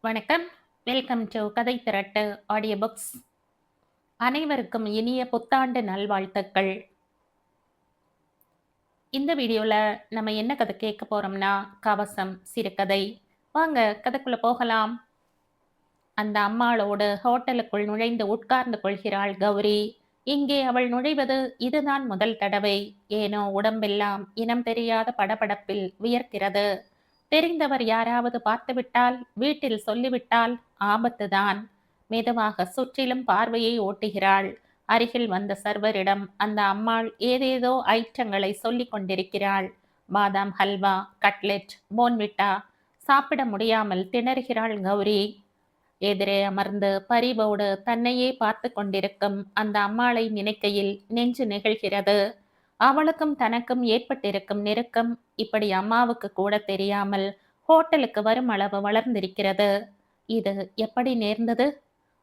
வணக்கம். Welcome to கதை திரட்டு audio books. அனைவருக்கும் இனிய புத்தாண்டு நல்வாழ்த்துக்கள். இந்த வீடியோல நம்ம என்ன கதை கேட்க போறோம்னா, கவசம் சிறுகதை. வாங்க கதைக்குள்ள போகலாம். அந்த அம்மாளோடு ஹோட்டலுக்குள் நுழைந்து உட்கார்ந்து கொள்கிறாள் கௌரி. இங்கே அவள் நுழைவது இதுதான் முதல் தடவை. ஏனோ உடம்பெல்லாம் இனம் தெரியாத படபடப்பில் வியர்க்கிறது. தெரிந்தவர் யாராவது பார்த்துவிட்டால், வீட்டில் சொல்லிவிட்டால் ஆபத்துதான். மெதுவாக சுற்றிலும் பார்வையை ஓட்டுகிறாள். அருகில் வந்த சர்வரிடம் அந்த அம்மாள் ஏதேதோ ஐட்டங்களை சொல்லிக் கொண்டிருக்கிறாள். பாதாம் ஹல்வா, கட்லெட், போன்விட்டா. சாப்பிட முடியாமல் திணறுகிறாள் கௌரி. எதிரே அமர்ந்து பரிவோடு தன்னையே பார்த்து கொண்டிருக்கும் அந்த அம்மாளை நினைக்கையில் நெஞ்சு நெகிழ்கிறது. அவளுக்கும் தனக்கும் ஏற்பட்டிருக்கும் நெருக்கம் இப்படி அம்மாவுக்கு கூட தெரியாமல் ஹோட்டலுக்கு வரும் அளவு வளர்ந்திருக்கிறது. இது எப்படி நேர்ந்தது?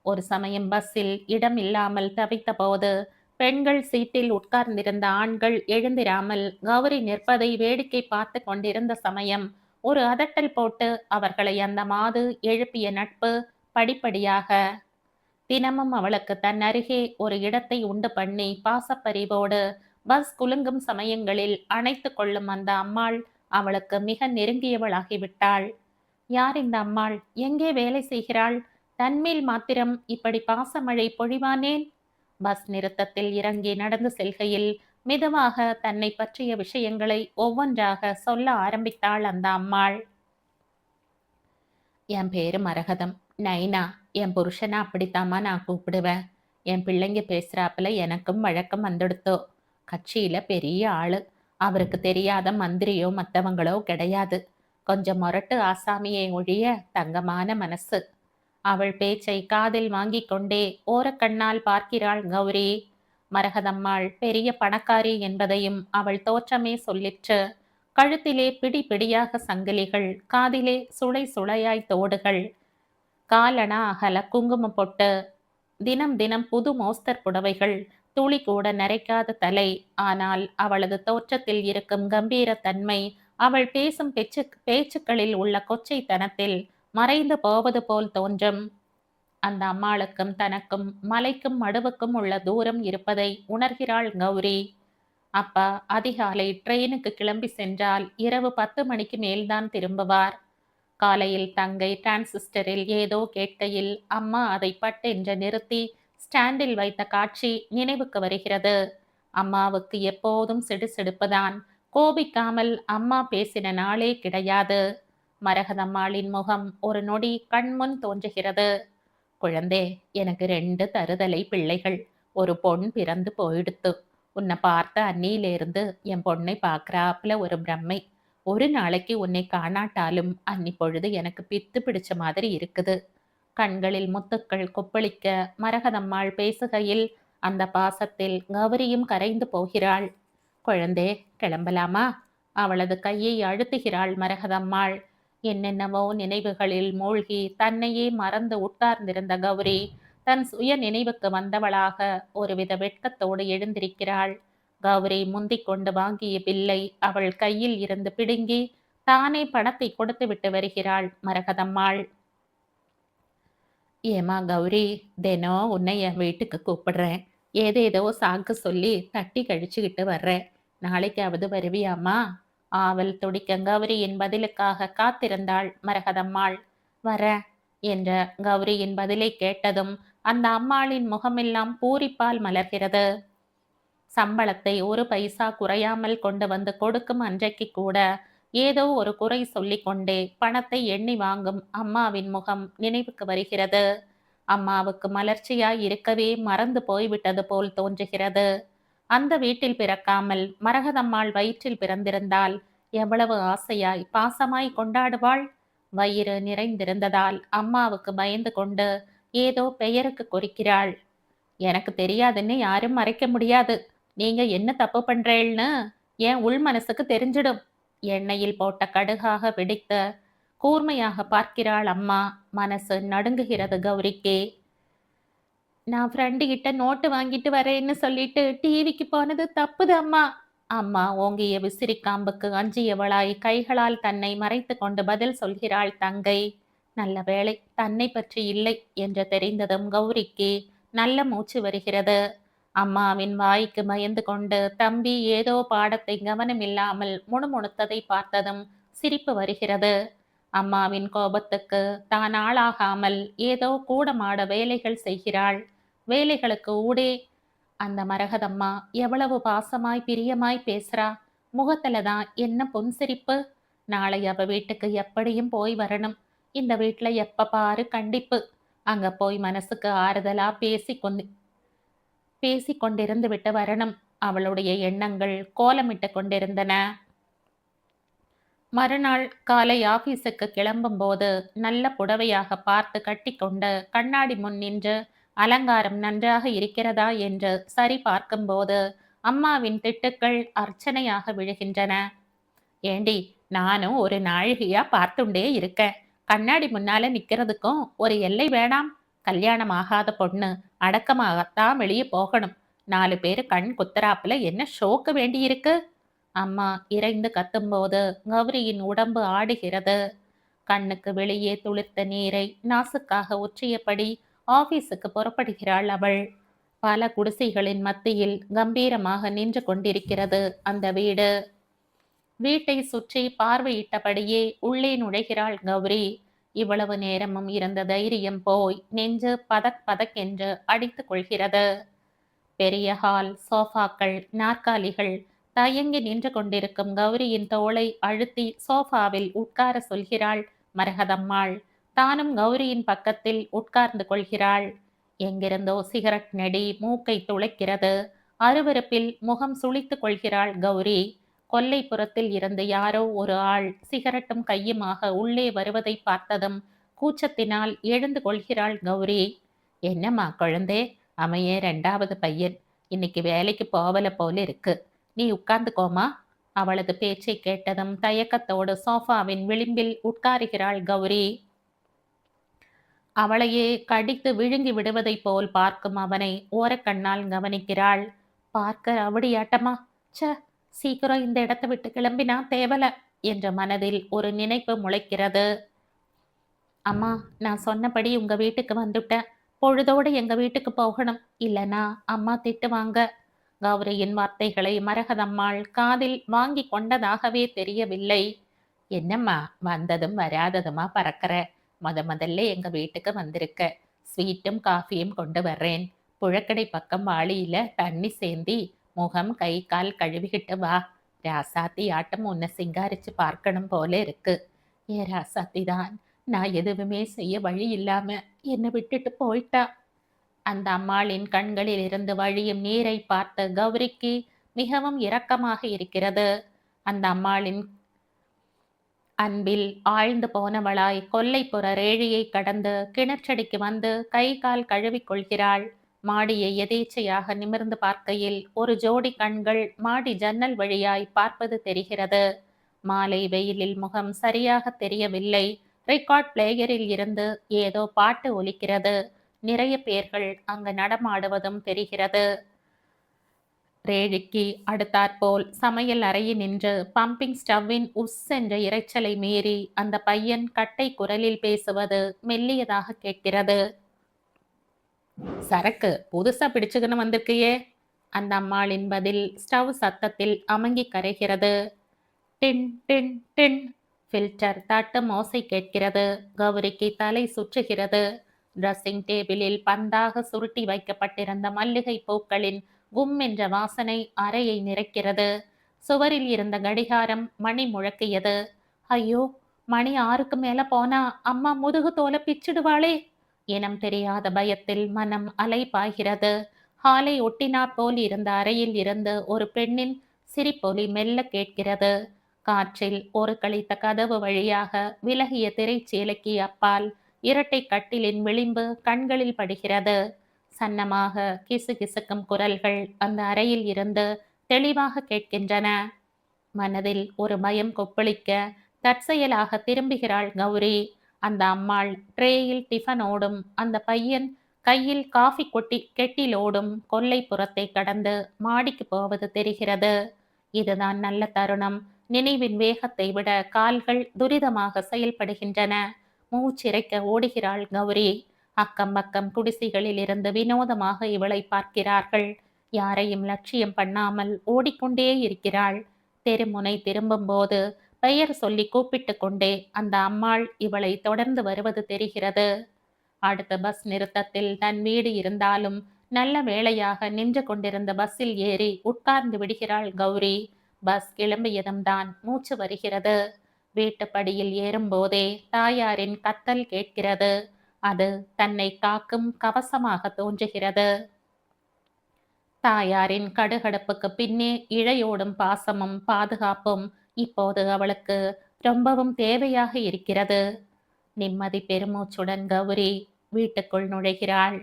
ஒரு சமயம் பஸ்ஸில் இடம் இல்லாமல் தவித்த போது பெண்கள் சீட்டில் உட்கார்ந்திருந்த ஆண்கள் எழுந்திராமல் கௌரி நிற்பதை வேடிக்கை பார்த்து கொண்டிருந்த சமயம் ஒரு அதட்டல் போட்டு அவர்களை அந்த மாது எழுப்பிய நட்பு படிப்படியாக தினமும் அவளுக்கு தன் அருகே ஒரு இடத்தை உண்டு பண்ணி பாசப்பரிவோடு பஸ் குலுங்கும் சமயங்களில் அணைத்து கொள்ளும் அந்த அம்மாள் அவளுக்கு மிக நெருங்கியவளாகிவிட்டாள். யார் இந்த அம்மாள்? எங்கே வேலை செய்கிறாள்? தன்மேல் மாத்திரம் இப்படி பாசமழை பொழிவானேன்? பஸ் நிறுத்தத்தில் இறங்கி நடந்து செல்கையில் மெதுவாக தன்னை பற்றிய விஷயங்களை ஒவ்வொன்றாக சொல்ல ஆரம்பித்தாள் அந்த அம்மாள். என் பேரு மரகதம். நைனா. என் புருஷனை அப்படித்தாம்மா நான் கூப்பிடுவேன். என் பிள்ளைங்க பேசுறாப்புல எனக்கும் வழக்கம் வந்துடுத்தோ. கட்சியில பெரிய ஆளு. அவருக்கு தெரியாத மந்திரியோ மற்றவங்களோ கிடையாது. கொஞ்சம் மொரட்டு ஆசாமியை ஒழிய தங்கமான மனசு. அவள் பேச்சை காதில் வாங்கி கொண்டே ஓரக்கண்ணால் பார்க்கிறாள் கௌரி. மரகதம்மாள் பெரிய பணக்காரி என்பதையும் அவள் தோற்றமே சொல்லிற்று. கழுத்திலே பிடி பிடியாக சங்கிலிகள், காதிலே சுளை சுளையாய் தோடுகள், காலணா அகல குங்குமம் பொட்டு, தினம் தினம் புது மோஸ்தர் புடவைகள், துளி கூட நரைக்காத தலை. ஆனால் அவளது தோற்றத்தில் இருக்கும் கம்பீரத்தன்மை அவள் பேசும் பேச்சுக்களில் உள்ள கொச்சைத்தனத்தில் மறைந்து போவது போல் தோன்றும். அந்த அம்மாளுக்கும் தனக்கும் மலைக்கும் மடுவுக்கும் உள்ள தூரம் இருப்பதை உணர்கிறாள் கௌரி. அப்பா அதிகாலை ட்ரெயினுக்கு கிளம்பி சென்றால் இரவு 10 மணிக்கு மேல்தான் திரும்புவார். காலையில் தங்கை டிரான்சிஸ்டரில் ஏதோ கேட்கையில் அம்மா அதை பட்டென்று நிறுத்தி ஸ்டாண்டில் வைத்த காட்சி நினைவுக்கு வருகிறது. அம்மாவுக்கு எப்போதும் சிடுசிடுப்புதான். கோபிக்காமல் அம்மா பேசின நாளே கிடையாது. மரகதம்மாளின் முகம் ஒரு நொடி கண்முன் தோன்றுகிறது. குழந்தே, எனக்கு 2 தருதலை பிள்ளைகள். ஒரு பொண் பிறந்து போயிடுத்து. உன்னை பார்த்த அன்னியிலிருந்து என் பொண்ணை பார்க்கறாப்புல ஒரு பிரம்மை. ஒரு நாளைக்கு உன்னை காணாட்டாலும் அன்னி பொழுது எனக்கு பித்து பிடிச்ச மாதிரி இருக்குது. கண்களில் முத்துக்கள் கொப்பளிக்க மரகதம்மாள் பேசுகையில் அந்த பாசத்தில் கௌரியும் கரைந்து போகிறாள். குழந்தே, கிளம்பலாமா? அவளது கையை அழுத்துகிறாள் மரகதம்மாள். என்னென்னவோ நினைவுகளில் மூழ்கி தன்னையே மறந்து உட்கார்ந்திருந்த கௌரி தன் சுய நினைவுக்கு வந்தவளாக ஒருவித வெட்கத்தோடு எழுந்திருக்கிறாள். கௌரி முந்திக் கொண்டு வாங்கிய பில்லை அவள் கையில் இருந்து பிடுங்கி தானே பணத்தை கொடுத்து விட்டு வருகிறாள் மரகதம்மாள். ஏமா கௌரி, தினம் உன்னை என் வீட்டுக்கு கூப்பிடுறேன். ஏதேதோ சாக்கு சொல்லி தட்டி கழிச்சுக்கிட்டு வர்றேன். நாளைக்காவது வருவியாமா? ஆவல் துடிக்க கௌரியின் பதிலுக்காக காத்திருந்தாள் மரகதம்மாள். வர என்ற கௌரியின் பதிலை கேட்டதும் அந்த அம்மாளின் முகமெல்லாம் பூரிப்பால் மலர்கிறது. சம்பளத்தை ஒரு பைசா குறையாமல் கொண்டு வந்து கொடுக்கும் அன்றைக்கு கூட ஏதோ ஒரு குறை சொல்லிக்கொண்டே பணத்தை எண்ணி வாங்கும் அம்மாவின் முகம் நினைவுக்கு வருகிறது. அம்மாவுக்கு மலர்ச்சியாய் இருக்கவே மறந்து போய்விட்டது போல் தோன்றுகிறது. அந்த வீட்டில் பிறக்காமல் மரகதம்மாள் வயிற்றில் பிறந்திருந்தால் எவ்வளவு ஆசையாய் பாசமாய் கொண்டாடுவாள். வயிறு நிறைந்திருந்ததால் அம்மாவுக்கு பயந்து கொண்டு ஏதோ பெயருக்கு குறிக்கிறாள். எனக்கு தெரியாதுன்னு யாரும் மறைக்க முடியாது. நீங்க என்ன தப்பு பண்றேன்னு என் உள் மனசுக்கு தெரிஞ்சிடும். எண்ணெயில் போட்ட கடுகாக வெடித்த கூர்மையாக பார்க்கிறாள் அம்மா. மனசு நடுங்குகிறது கௌரிக்கே. நான் ஃப்ரெண்டு கிட்ட நோட்டு வாங்கிட்டு வரேன்னு சொல்லிட்டு டிவிக்கு போனது தப்புது அம்மா. அம்மா ஓங்கிய விசிறி காம்புக்கு அஞ்சியவளாய் கைகளால் தன்னை மறைத்து கொண்டு பதில் சொல்கிறாள் தங்கை. நல்ல வேளை தன்னை பற்றி இல்லை என்று தெரிந்ததும் கௌரிக்கு நல்ல மூச்சு வருகிறது. அம்மாவின் வாய்க்கு பயந்து கொண்டு தம்பி ஏதோ பாடத்தை கவனமில்லாமல் முணுமுணுத்ததை பார்த்ததும் சிரிப்பு வருகிறது. அம்மாவின் கோபத்துக்கு தான் ஆளாகாமல் ஏதோ கூடமாட வேலைகள் செய்கிறாள். வேலைகளுக்கு ஊடே அந்த மரகதம்மா எவ்வளவு பாசமாய் பிரியமாய் பேசுறா. முகத்துல தான் என்ன புன்சிரிப்பு. நாளை அவ வீட்டுக்கு எப்படியும் போய் வரணும். இந்த வீட்டுல எப்ப பாரு கண்டிப்பு. அங்க போய் மனசுக்கு ஆறுதலா பேசிக் கொண்டிருந்து விட்டு வரணும். அவளுடைய எண்ணங்கள் கோலமிட்டு கொண்டிருந்தன. மறுநாள் காலை ஆபீஸுக்கு கிளம்பும் போது நல்ல புடவையாக பார்த்து கட்டிக்கொண்டு கண்ணாடி முன் நின்று அலங்காரம் நன்றாக இருக்கிறதா என்று சரி பார்க்கும்போது அம்மாவின் திட்டுக்கள் அர்ச்சனையாக விழுகின்றன. ஏண்டி, நானும் ஒரு நாழிகையா பார்த்துண்டே இருக்கேன். கண்ணாடி முன்னால நிக்கிறதுக்கும் ஒரு எல்லை வேணாம்? கல்யாணம் ஆகாத பொண்ணு அடக்கமாகத்தான் வெளியே போகணும். 4 பேரு கண் குத்துறாப்புல என்ன ஷோக்கு வேண்டியிருக்கு? அம்மா இறைந்து கத்தும்போது கௌரியின் உடம்பு ஆடுகிறது. கண்ணுக்கு வெளியே துளிர்த்த நீரை நாசுக்காக ஒற்றியபடி ஆபீஸுக்கு புறப்படுகிறாள் அவள். பல குடிசைகளின் மத்தியில் கம்பீரமாக நின்று கொண்டிருக்கிறது அந்த வீடு. வீட்டை சுற்றி பார்வையிட்டபடியே உள்ளே நுழைகிறாள் கௌரி. இவ்வளவு நேரமும் இருந்த தைரியம் போய் நெஞ்சு பதக் பதக் என்று அடித்துக் கொள்கிறது. பெரிய ஹால், சோஃபாக்கள், நாற்காலிகள். தயங்கி நின்று கொண்டிருக்கும் கௌரியின் தோளை அழுத்தி சோஃபாவில் உட்கார சொல்கிறாள் மரகதம்மாள். தானும் கௌரியின் பக்கத்தில் உட்கார்ந்து கொள்கிறாள். எங்கிருந்தோ சிகரெட் நெடி மூக்கை துளைக்கிறது. அருவருப்பில் முகம் சுளித்துக் கொள்கிறாள் கௌரி. கொல்லைப்புறத்தில் இருந்து யாரோ ஒரு ஆள் சிகரெட்டும் கையுமாக உள்ளே வருவதை பார்த்ததும் கூச்சத்தினால் எழுந்து கொள்கிறாள் கௌரி. என்னம்மா குழந்தே, அமையே 2வது பையன். இன்னைக்கு வேலைக்கு போவல போல இருக்கு. நீ உட்கார்ந்துக்கோமா. அவளது பேச்சை கேட்டதும் தயக்கத்தோடு சோஃபாவின் விளிம்பில் உட்காருகிறாள் கௌரி. அவளையே கடித்து விழுங்கி விடுவதைப் போல் பார்க்கும் அவனை ஓரக்கண்ணால் கவனிக்கிறாள். பார்க்க ரவுடியாட்டமா? ச, சீக்கிரம் இந்த இடத்தை விட்டு கிளம்பினா தேவல என்ற மனதில் ஒரு நினைப்பு முளைக்கிறது. அம்மா, நான் சொன்னபடி உங்க வீட்டுக்கு வந்துட்டேன். பொழுதோடு எங்க வீட்டுக்கு போகணும். இல்லனா அம்மா திட்டுவாங்க. கௌரியின் வார்த்தைகளை மரகதம்மாள் காதில் வாங்கி கொண்டதாகவே தெரியவில்லை. என்னம்மா, வந்ததும் வராததுமா பறக்கிற? முதல்ல எங்க வீட்டுக்கு வந்திருக்க. ஸ்வீட்டும் காஃபியும் கொண்டு வர்றேன். புழக்கடை பக்கம் வாளியில தண்ணி சேந்தி முகம் கை கால் கழுவிக்கிட்டு வா. ராசாத்தி ஆட்டம் உன்னை சிங்காரிச்சு பார்க்கணும் போல இருக்கு. ஏன் ராசாத்தி தான் நான் எதுவுமே செய்ய வழி இல்லாம என்னை விட்டுட்டு போயிட்டா. அந்த அம்மாளின் கண்களில் இருந்து வழியும் நீரை பார்த்த கௌரிக்கு மிகவும் இரக்கமாக இருக்கிறது. அந்த அம்மாளின் அன்பில் ஆழ்ந்து போனவளாய் கொல்லைப்புற ரேழியை கடந்து கிணற்றடிக்கு வந்து கை கால் கழுவிக் கொள்கிறாள். மாடியை எதேச்சையாக நிமிர்ந்து பார்க்கையில் ஒரு ஜோடி கண்கள் மாடி ஜன்னல் வழியாய் பார்ப்பது தெரிகிறது. மாலை வெயிலில் முகம் சரியாக தெரியவில்லை. ரெக்கார்ட் பிளேயரில் இருந்து ஏதோ பாட்டு ஒலிக்கிறது. நிறைய பேர்கள் அங்கு நடமாடுவதும் தெரிகிறது. ரேழிக்கு அடுத்தாற்போல் சமையல் அறையில் நின்று பம்பிங் ஸ்டவ்வின் உஸ் என்ற இரைச்சலை மீறி அந்த பையன் கட்டை குரலில் பேசுவது மெல்லியதாக கேட்கிறது. சரக்கு புதுசா பிடிச்சுக்கின்னு வந்திருக்கையே. அந்த அம்மாளின் பதில் ஸ்டவ் சத்தத்தில் அமங்கி கரைகிறது. டின் டின் டின். ஃபில்டர் தட்டும் ஓசை கேட்கிறது. கௌரிக்கு தலை சுற்றுகிறது. ட்ரெஸ்ஸிங் டேபிளில் பந்தாக சுருட்டி வைக்கப்பட்டிருந்த மல்லிகை பூக்களின் கும் என்ற வாசனை அறையை நிறைக்கிறது. சுவரில் இருந்த கடிகாரம் மணி முழக்கியது. ஐயோ, மணி 6க்கு மேல போனா அம்மா முதுகு தோலை பிச்சிடுவாளே. இனம் தெரியாத பயத்தில் மனம் அலைபாய்கிறது. ஹாலை ஒட்டினாற் போல் இருந்த அறையில் இருந்து ஒரு பெண்ணின் சிரிப்பொலி மெல்ல கேட்கிறது. காற்றில் ஒரு கழித்த கதவு வழியாக விலகிய திரைச்சீலைக்கு அப்பால் இரட்டை கட்டிலின் விளிம்பு கண்களில் படுகிறது. சன்னமாக கிசு கிசுக்கும் குரல்கள் அந்த அறையில் இருந்து தெளிவாக கேட்கின்றன. மனதில் ஒரு பயம் கொப்பளிக்க தற்செயலாக திரும்புகிறாள் கௌரி. அந்த அம்மாள் ட்ரேயில் டிஃபனோடும் அந்த பையன் கையில் காஃபி கெட்டிலோடும் கொல்லைப்புறத்தை கடந்து மாடிக்கு போவது தெரிகிறது. இதுதான் நல்ல தருணம். நினைவின் வேகத்தை விட கால்கள் துரிதமாக செயல்படுகின்றன. மூச்சிறைக்க ஓடுகிறாள் கௌரி. அக்கம் பக்கம் குடிசைகளில் இருந்து வினோதமாக இவளை பார்க்கிறார்கள். யாரையும் லட்சியம் பண்ணாமல் ஓடிக்கொண்டே இருக்கிறாள். தெருமுனை திரும்பும்போது பெயர் சொல்லி கூப்பிட்டு கொண்டே அந்த அம்மாள் இவளை தொடர்ந்து வருவது தெரிகிறது. அடுத்த பஸ் நிறுத்தத்தில் தன் வீடு இருந்தாலும் நல்ல வேளையாக நின்று கொண்டிருந்த பஸ்ஸில் ஏறி உட்கார்ந்து விடுகிறாள் கௌரி. பஸ் கிளம்பியதும் தான் மூச்சு வருகிறது. வீட்டுப்படியில் ஏறும்போதே தாயாரின் கத்தல் கேட்கிறது. அது தன்னை காக்கும் கவசமாக தோன்றுகிறது. தாயாரின் கடுகடுப்புக்கு பின்னே இழையோடும் பாசமும் பாதுகாப்பும் இப்போது அவளுக்கு ரொம்பவும் தேவையாக இருக்கிறது. நிம்மதி பெருமூச்சுடன் கௌரி வீட்டுக்குள் நுழைகிறாள்.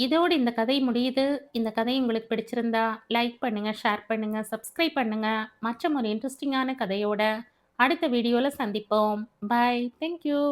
இதோடு இந்த கதை முடியுது. இந்த கதை உங்களுக்கு பிடிச்சிருந்தா லைக் பண்ணுங்க, ஷேர் பண்ணுங்க, சப்ஸ்கிரைப் பண்ணுங்க. மற்றும் ஒரு இன்ட்ரெஸ்டிங்கான கதையோட அடுத்த வீடியோல சந்திப்போம். பை. Thank you.